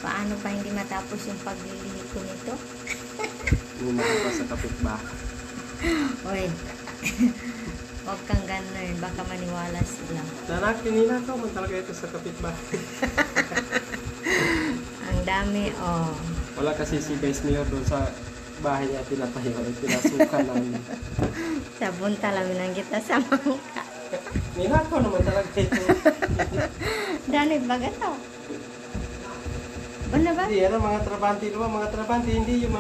Paano pa hindi matapos yung paglilihi ko nito? Lumakas pa sa kapitbahay. Uy, huwag kang ganun. Baka maniwala sila. Nanak, ninakaw man talaga ito sa kapitbahay. Ang dami, oh. Wala kasi si Vice Mayor doon sa bahay niya pinatayo. Pinasukan namin. Sabunta lang nang kita sa mangka. Ninakaw naman talaga ito. Dani baga to. Ba na ba? Hindi, ano, mga trabante naman. Mga trabante, hindi yung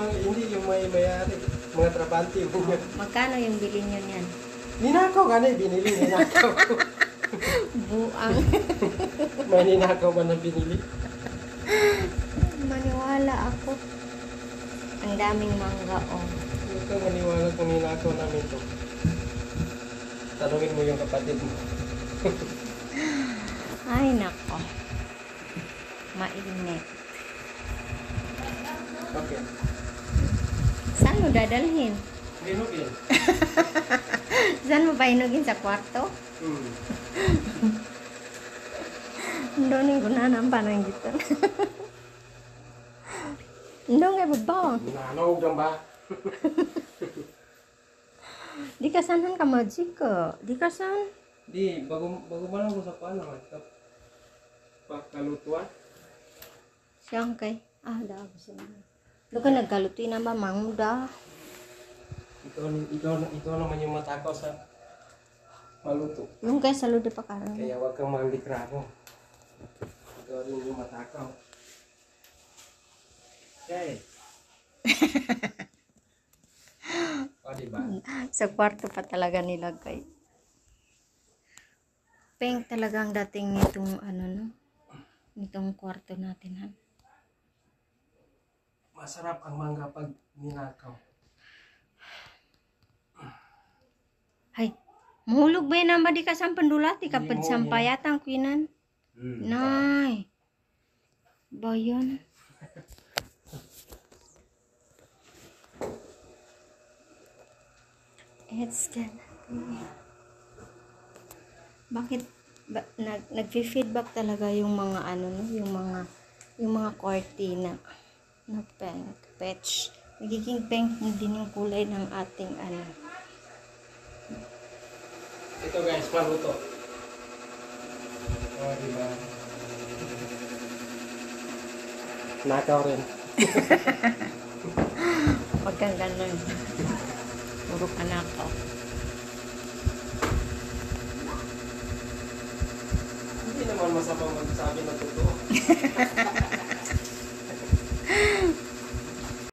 may mayari. Mga trabante. Magkano yung bilhin nyo niyan? Ninakaw ka na, binili. Ninakaw ko. Buang. May ninakaw man na binili. Maniwala ako. Ang daming mangga, oh. Huwag kang maniwala kung ninakaw namin to. Tanungin mo yung kapatid mo. Ay, nako. Mainit. Okay. Saan mo dadalhin? Hinugin. Saan mo ba hinugin? Sa kwarto? Doon ko na ng pananggitan. Doon nga ba? Nanog lang ba? Di ka sanan ka magic ka. Di ka san. Di, bago ba lang ko sa paano. Pagkalutuan. Siyang kay. Ah, daw siya. Doon ka nagkalutuin na ba? Mangda. Ikaw naman yung matakaw sa maluto. Yung kay saludo pa karon. Kaya wag kang manglikramo. Ikaw rin yung matakaw. Okay. O, diba? Sa kwarto pa talaga nilagay. Pink talaga ang dating nitong ano no. Nitong kwarto natin ha. Masarap ang mangga pag ninakaw. Hay, mahulog ba yan ang di ka sa pandulati kapag Hindi mo, sampayatang kuinan? Nay. Bayan. It's gonna be... Bakit nag-feedback talaga yung mga ano no, yung mga cortina na pink, peach. Nagiging pink din yung kulay ng ating ano. Ito guys, paluto. O, diba? Nakaw rin. Huwag kang ganun. Puro ka na ako. Hindi naman masama magsabi ng totoo.